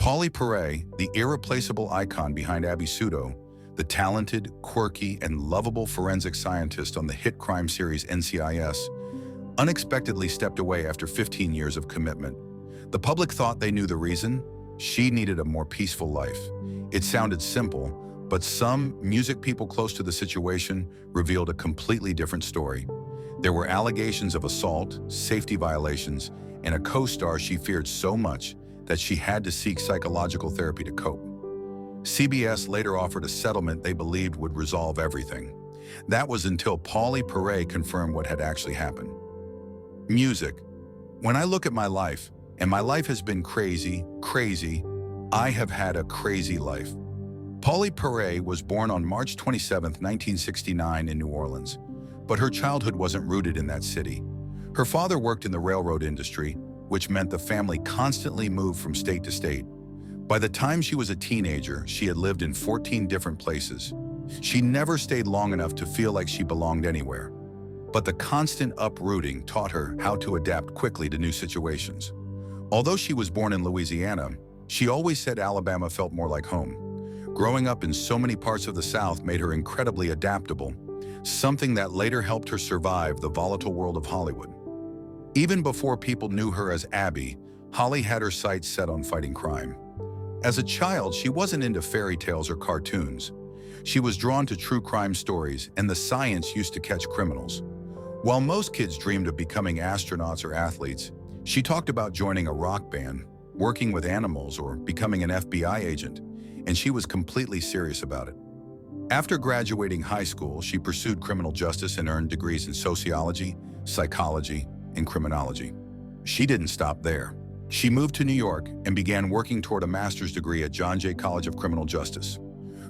Pauley Perrette, the irreplaceable icon behind Abby Sudo, the talented, quirky, and lovable forensic scientist on the hit crime series NCIS, unexpectedly stepped away after 15 years of commitment. The public thought they knew the reason. She needed a more peaceful life. It sounded simple, but some music people close to the situation revealed a completely different story. There were allegations of assault, safety violations, and a co-star she feared so much that she had to seek psychological therapy to cope. CBS later offered a settlement they believed would resolve everything. That was until Pauley Perrette confirmed what had actually happened. Music. When I look at my life, and my life has been crazy, I have had a crazy life. Pauley Perrette was born on March 27, 1969 in New Orleans, but her childhood wasn't rooted in that city. Her father worked in the railroad industry, which meant the family constantly moved from state to state. By the time she was a teenager, she had lived in 14 different places. She never stayed long enough to feel like she belonged anywhere. But the constant uprooting taught her how to adapt quickly to new situations. Although she was born in Louisiana, she always said Alabama felt more like home. Growing up in so many parts of the South made her incredibly adaptable, something that later helped her survive the volatile world of Hollywood. Even before people knew her as Abby, Holly had her sights set on fighting crime. As a child, she wasn't into fairy tales or cartoons. She was drawn to true crime stories and the science used to catch criminals. While most kids dreamed of becoming astronauts or athletes, she talked about joining a rock band, working with animals, or becoming an FBI agent, and she was completely serious about it. After graduating high school, she pursued criminal justice and earned degrees in sociology, psychology, and criminology. She didn't stop there. She moved to New York and began working toward a master's degree at John Jay College of Criminal Justice.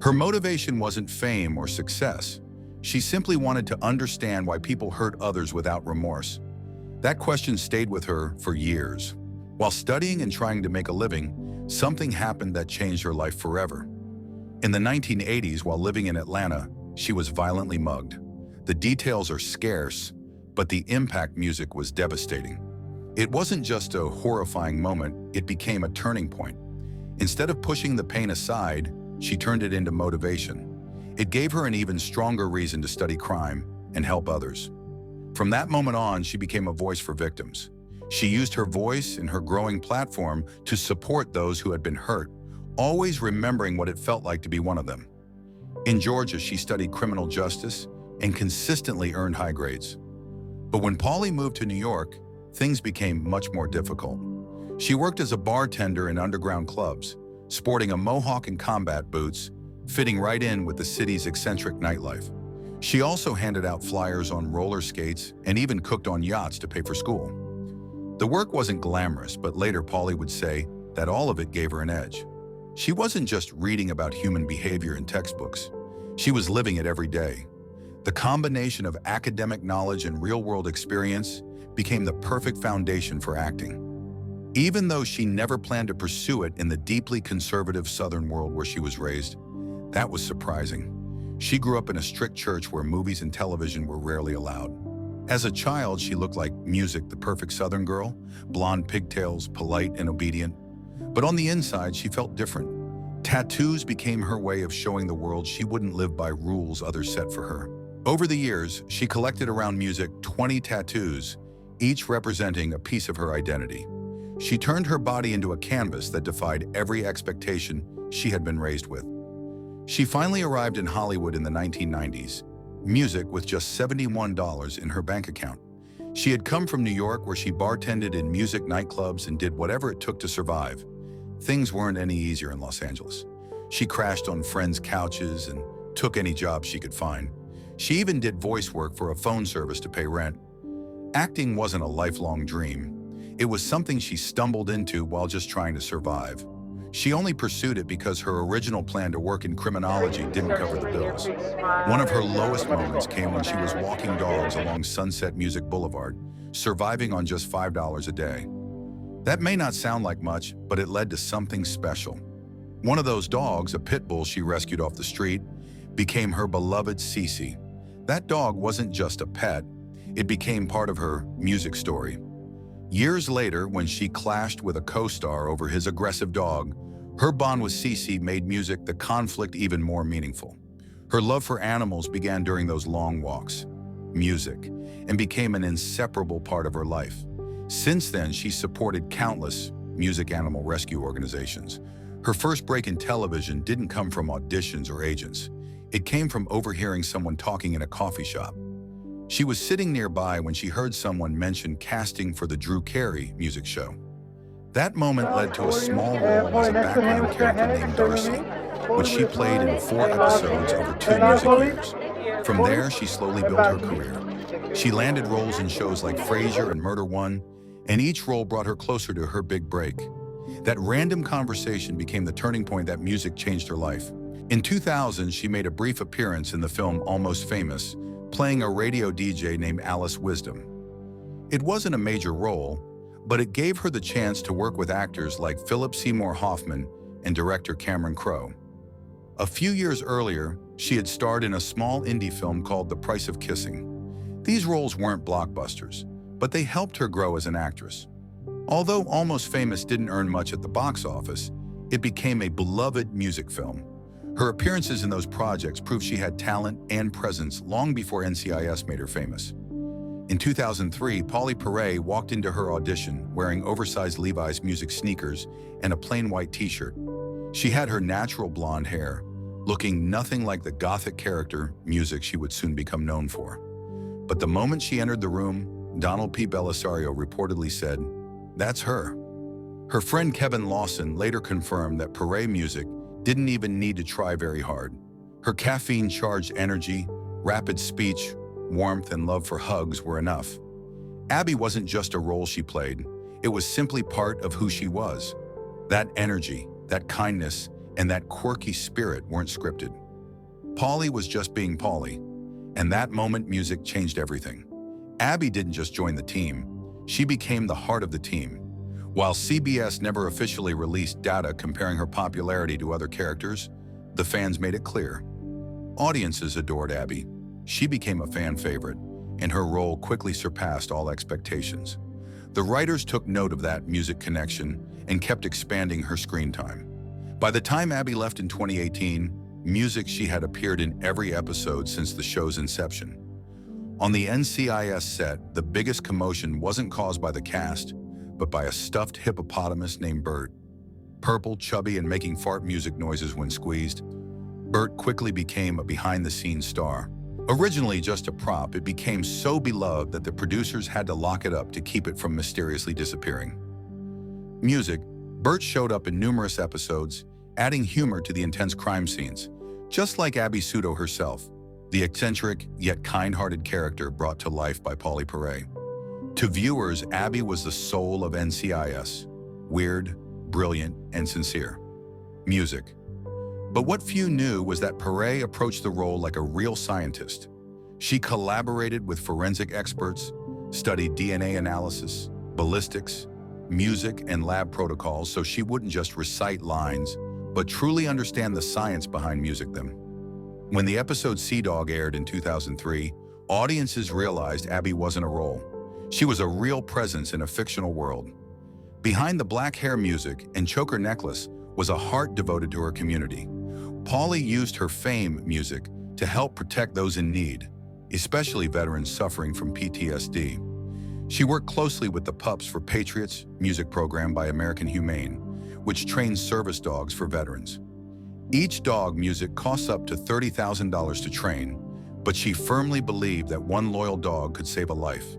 Her motivation wasn't fame or success. She simply wanted to understand why people hurt others without remorse. That question stayed with her for years. While studying and trying to make a living, something happened that changed her life forever. In the 1980s, while living in Atlanta, she was violently mugged. The details are scarce, but the impact music was devastating. It wasn't just a horrifying moment, it became a turning point. Instead of pushing the pain aside, she turned it into motivation. It gave her an even stronger reason to study crime and help others. From that moment on, she became a voice for victims. She used her voice and her growing platform to support those who had been hurt, always remembering what it felt like to be one of them. In Georgia, she studied criminal justice and consistently earned high grades. But when Pauley moved to New York, things became much more difficult. She worked as a bartender in underground clubs, sporting a mohawk and combat boots, fitting right in with the city's eccentric nightlife. She also handed out flyers on roller skates and even cooked on yachts to pay for school. The work wasn't glamorous, but later Pauley would say that all of it gave her an edge. She wasn't just reading about human behavior in textbooks. She was living it every day. The combination of academic knowledge and real-world experience became the perfect foundation for acting. Even though she never planned to pursue it in the deeply conservative Southern world where she was raised, that was surprising. She grew up in a strict church where movies and television were rarely allowed. As a child, she looked like music, the perfect Southern girl, blonde pigtails, polite and obedient. But on the inside, she felt different. Tattoos became her way of showing the world she wouldn't live by rules others set for her. Over the years, she collected around music 20 tattoos, each representing a piece of her identity. She turned her body into a canvas that defied every expectation she had been raised with. She finally arrived in Hollywood in the 1990s, music with just $71 in her bank account. She had come from New York where she bartended in music nightclubs and did whatever it took to survive. Things weren't any easier in Los Angeles. She crashed on friends' couches and took any job she could find. She even did voice work for a phone service to pay rent. Acting wasn't a lifelong dream. It was something she stumbled into while just trying to survive. She only pursued it because her original plan to work in criminology didn't cover the bills. One of her lowest moments came when she was walking dogs along Sunset Music Boulevard, surviving on just $5 a day. That may not sound like much, but it led to something special. One of those dogs, a pit bull she rescued off the street, became her beloved Cece. That dog wasn't just a pet, it became part of her music story. Years later, when she clashed with a co-star over his aggressive dog, Her bond with Cece made music the conflict even more meaningful. Her love for animals began during those long walks, music, and became an inseparable part of her life. Since then, she supported countless music animal rescue organizations. Her first break in television didn't come from auditions or agents. It came from overhearing someone talking in a coffee shop. She was sitting nearby when she heard someone mention casting for the Drew Carey music show. That moment led to a small role as a background character named Darcy, which she played in 4 episodes over 2 music years. From there, she slowly built her career. She landed roles in shows like Frasier and Murder One, and each role brought her closer to her big break. That random conversation became the turning point that music changed her life. In 2000, she made a brief appearance in the film Almost Famous, playing a radio DJ named Alice Wisdom. It wasn't a major role, but it gave her the chance to work with actors like Philip Seymour Hoffman and director Cameron Crowe. A few years earlier, she had starred in a small indie film called The Price of Kissing. These roles weren't blockbusters, but they helped her grow as an actress. Although Almost Famous didn't earn much at the box office, it became a beloved music film. Her appearances in those projects proved she had talent and presence long before NCIS made her famous. In 2003, Pauley Perrette walked into her audition wearing oversized Levi's music sneakers and a plain white t-shirt. She had her natural blonde hair, looking nothing like the gothic character music she would soon become known for. But the moment she entered the room, Donald P. Bellisario reportedly said, "That's her." Her friend Kevin Lawson later confirmed that Perrette music didn't even need to try very hard. Her caffeine-charged energy, rapid speech, warmth, and love for hugs were enough. Abby wasn't just a role she played, it was simply part of who she was. That energy, that kindness, and that quirky spirit weren't scripted. Pauley was just being Pauley, and that moment music changed everything. Abby didn't just join the team, she became the heart of the team. While CBS never officially released data comparing her popularity to other characters, the fans made it clear. Audiences adored Abby. She became a fan favorite, and her role quickly surpassed all expectations. The writers took note of that music connection and kept expanding her screen time. By the time Abby left in 2018, music she had appeared in every episode since the show's inception. On the NCIS set, the biggest commotion wasn't caused by the cast, but by a stuffed hippopotamus named Bert. Purple, chubby, and making fart music noises when squeezed, Bert quickly became a behind-the-scenes star. Originally just a prop, it became so beloved that the producers had to lock it up to keep it from mysteriously disappearing. Music, Bert showed up in numerous episodes, adding humor to the intense crime scenes, just like Abby Suto herself, the eccentric yet kind-hearted character brought to life by Pauley Perrette. To viewers, Abby was the soul of NCIS, weird, brilliant, and sincere. Music. But what few knew was that Perrette approached the role like a real scientist. She collaborated with forensic experts, studied DNA analysis, ballistics, music, and lab protocols so she wouldn't just recite lines, but truly understand the science behind music them. When the episode Sea Dog aired in 2003, audiences realized Abby wasn't a role. She was a real presence in a fictional world. Behind the black hair music and choker necklace was a heart devoted to her community. Pauley used her fame music to help protect those in need, especially veterans suffering from PTSD. She worked closely with the Pups for Patriots music program by American Humane, which trains service dogs for veterans. Each dog music costs up to $30,000 to train, but she firmly believed that one loyal dog could save a life.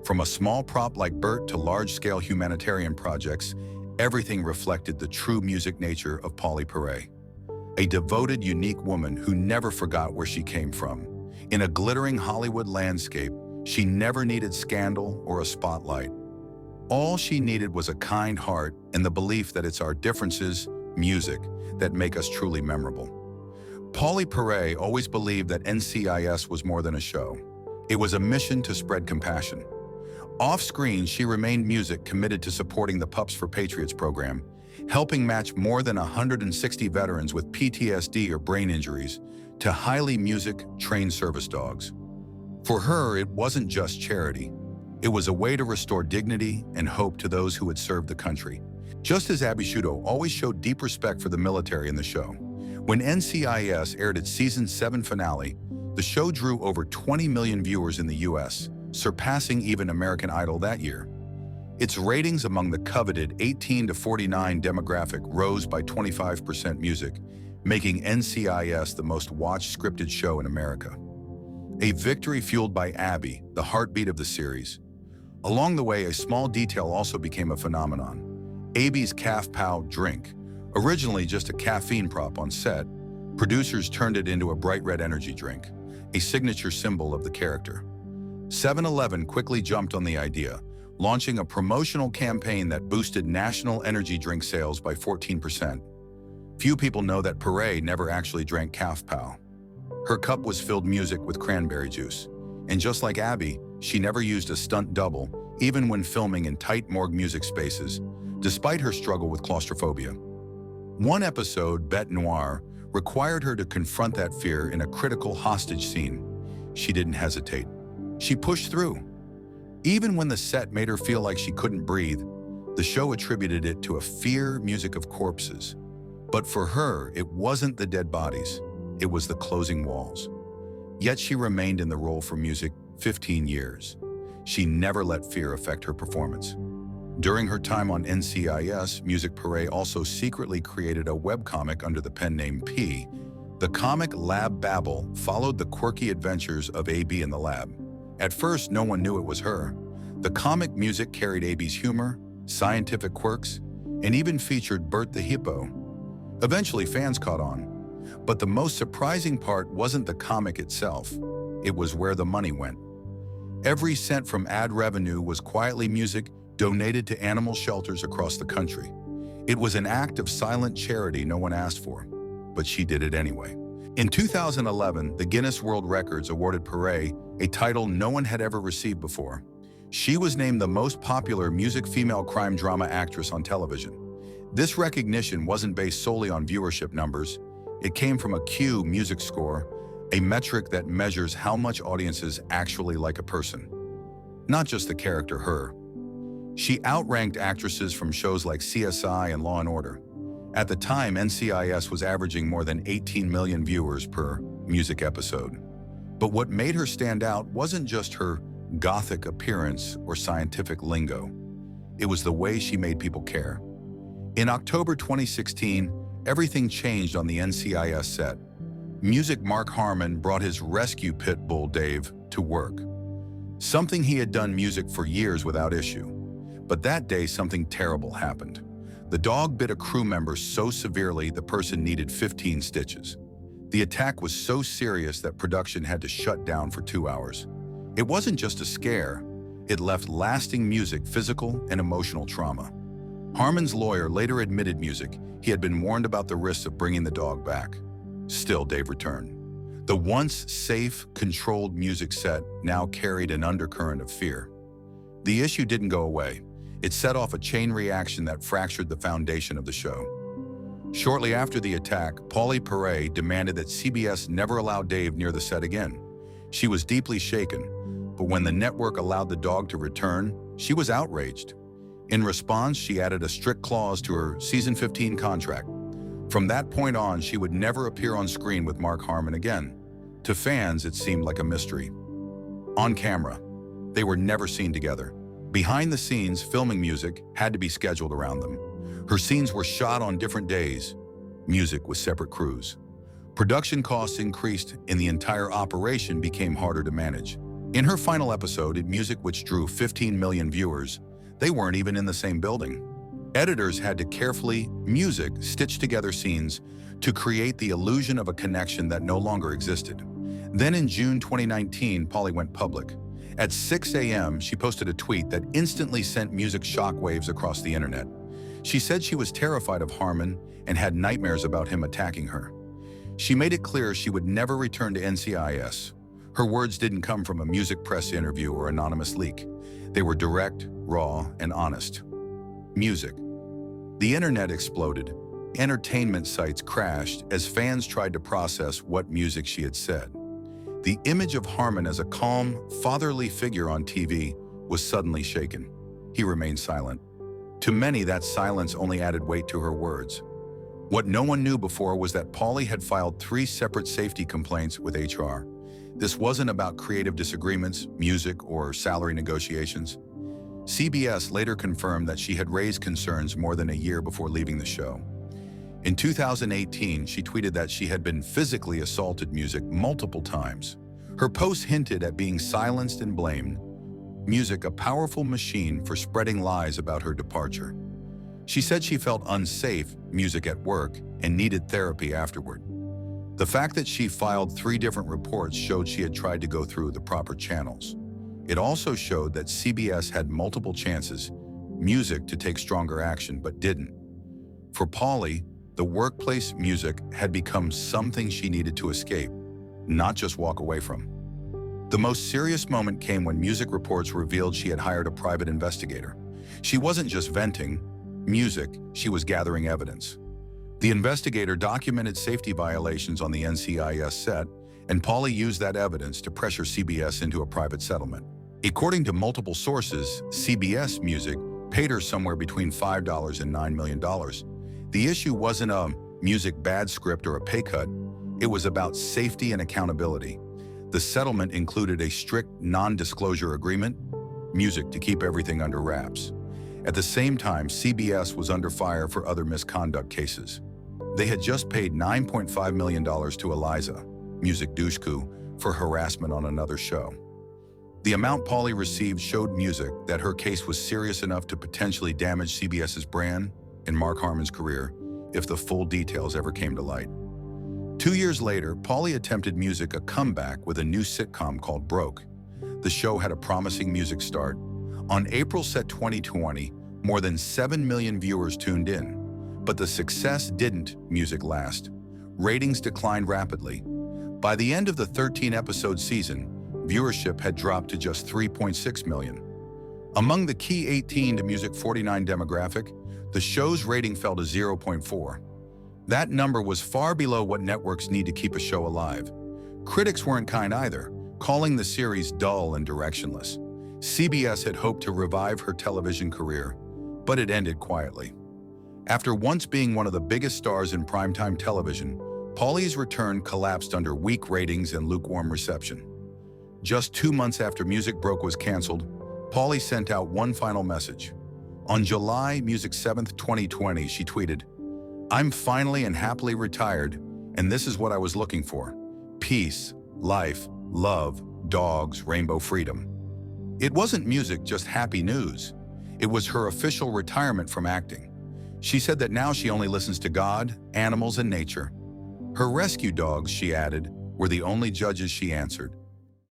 From a small prop like Bert to large-scale humanitarian projects, everything reflected the true music nature of Pauley Perrette. A devoted, unique woman who never forgot where she came from. In a glittering Hollywood landscape, she never needed scandal or a spotlight. All she needed was a kind heart and the belief that it's our differences, music, that make us truly memorable. Pauley Perrette always believed that NCIS was more than a show. It was a mission to spread compassion. Off-screen, she remained music committed to supporting the Pups for Patriots program, helping match more than 160 veterans with PTSD or brain injuries to highly music-trained service dogs. For her, it wasn't just charity. It was a way to restore dignity and hope to those who had served the country. Just as Abby Sciuto always showed deep respect for the military in the show. When NCIS aired its Season 7 finale, the show drew over 20 million viewers in the US, surpassing even American Idol that year. Its ratings among the coveted 18 to 49 demographic rose by 25% music, making NCIS the most watched scripted show in America. A victory fueled by Abby, the heartbeat of the series. Along the way, a small detail also became a phenomenon. Abby's Calf Pow drink, originally just a caffeine prop on set, producers turned it into a bright red energy drink, a signature symbol of the character. 7-Eleven quickly jumped on the idea, launching a promotional campaign that boosted national energy drink sales by 14%. Few people know that Perrette never actually drank Calf Pow. Her cup was filled music with cranberry juice. And just like Abby, she never used a stunt double, even when filming in tight morgue music spaces, despite her struggle with claustrophobia. One episode, Bête Noire, required her to confront that fear in a critical hostage scene. She didn't hesitate. She pushed through. Even when the set made her feel like she couldn't breathe, the show attributed it to a fear music of corpses. But for her, it wasn't the dead bodies. It was the closing walls. Yet she remained in the role for music 15 years. She never let fear affect her performance. During her time on NCIS, Perrette also secretly created a webcomic under the pen name P. The comic Lab Babble followed the quirky adventures of AB in the lab. At first, no one knew it was her. The comic music carried AB's humor, scientific quirks, and even featured Bert the Hippo. Eventually, fans caught on. But the most surprising part wasn't the comic itself. It was where the money went. Every cent from ad revenue was quietly music donated to animal shelters across the country. It was an act of silent charity no one asked for, but she did it anyway. In 2011, the Guinness World Records awarded Perrette a title no one had ever received before. She was named the most popular music female crime drama actress on television. This recognition wasn't based solely on viewership numbers. It came from a Q music score, a metric that measures how much audiences actually like a person, not just the character her. She outranked actresses from shows like CSI and Law & Order. At the time, NCIS was averaging more than 18 million viewers per music episode. But what made her stand out wasn't just her gothic appearance or scientific lingo. It was the way she made people care. In October 2016, everything changed on the NCIS set. Music Mark Harmon brought his rescue pit bull Dave to work. Something he had done music for years without issue. But that day, something terrible happened. The dog bit a crew member so severely the person needed 15 stitches. The attack was so serious that production had to shut down for 2 hours. It wasn't just a scare. It left lasting physical and emotional trauma. Harmon's lawyer later admitted he had been warned about the risks of bringing the dog back. Still, Dave returned. The once safe, controlled music set now carried an undercurrent of fear. The issue didn't go away. It set off a chain reaction that fractured the foundation of the show. Shortly after the attack, Pauley Perrette demanded that CBS never allow Dave near the set again. She was deeply shaken, but when the network allowed the dog to return, she was outraged. In response, she added a strict clause to her season 15 contract. From that point on, she would never appear on screen with Mark Harmon again. To fans, it seemed like a mystery. On camera, they were never seen together. Behind the scenes, filming music had to be scheduled around them. Her scenes were shot on different days, music with separate crews. Production costs increased and the entire operation became harder to manage. In her final episode, music which drew 15 million viewers, they weren't even in the same building. Editors had to carefully stitch together scenes to create the illusion of a connection that no longer existed. Then in June 2019, Pauley went public. At 6 a.m., she posted a tweet that instantly sent music shockwaves across the internet. She said she was terrified of Harmon and had nightmares about him attacking her. She made it clear she would never return to NCIS. Her words didn't come from a music press interview or anonymous leak. They were direct, raw, and honest. Music. The internet exploded. Entertainment sites crashed as fans tried to process what music she had said. The image of Harmon as a calm, fatherly figure on TV was suddenly shaken. He remained silent. To many, that silence only added weight to her words. What no one knew before was that Pauley had filed 3 separate safety complaints with HR. This wasn't about creative disagreements, music, or salary negotiations. CBS later confirmed that she had raised concerns more than a year before leaving the show. In 2018, she tweeted that she had been physically assaulted music multiple times. Her post hinted at being silenced and blamed. Music, a powerful machine for spreading lies about her departure. She said she felt unsafe, music at work, and needed therapy afterward. The fact that she filed 3 different reports showed she had tried to go through the proper channels. It also showed that CBS had multiple chances, music, to take stronger action, but didn't. For Pauley, the workplace music had become something she needed to escape, not just walk away from. The most serious moment came when music reports revealed she had hired a private investigator. She wasn't just venting music, she was gathering evidence. The investigator documented safety violations on the NCIS set, and Pauley used that evidence to pressure CBS into a private settlement. According to multiple sources, CBS Music paid her somewhere between $5 and $9 million. The issue wasn't a music bad script or a pay cut, it was about safety and accountability. The settlement included a strict non-disclosure agreement, music to keep everything under wraps. At the same time, CBS was under fire for other misconduct cases. They had just paid $9.5 million to Eliza, Music Dushku, for harassment on another show. The amount Pauley received showed music that her case was serious enough to potentially damage CBS's brand and Mark Harmon's career if the full details ever came to light. 2 years later, Pauley attempted music a comeback with a new sitcom called Broke. The show had a promising music start. On April 2020, more than 7 million viewers tuned in. But the success didn't music last. Ratings declined rapidly. By the end of the 13-episode season, viewership had dropped to just 3.6 million. Among the key 18 to music 49 demographic, the show's rating fell to 0.4. That number was far below what networks need to keep a show alive. Critics weren't kind either, calling the series dull and directionless. CBS had hoped to revive her television career, but it ended quietly. After once being one of the biggest stars in primetime television, Pauley's return collapsed under weak ratings and lukewarm reception. Just 2 months after Music Broke was canceled, Pauley sent out one final message. On July 7, 2020, she tweeted, "I'm finally and happily retired, and this is what I was looking for. Peace, life, love, dogs, rainbow freedom." It wasn't music, just happy news. It was her official retirement from acting. She said that now she only listens to God, animals, and nature. Her rescue dogs, she added, were the only judges she answered.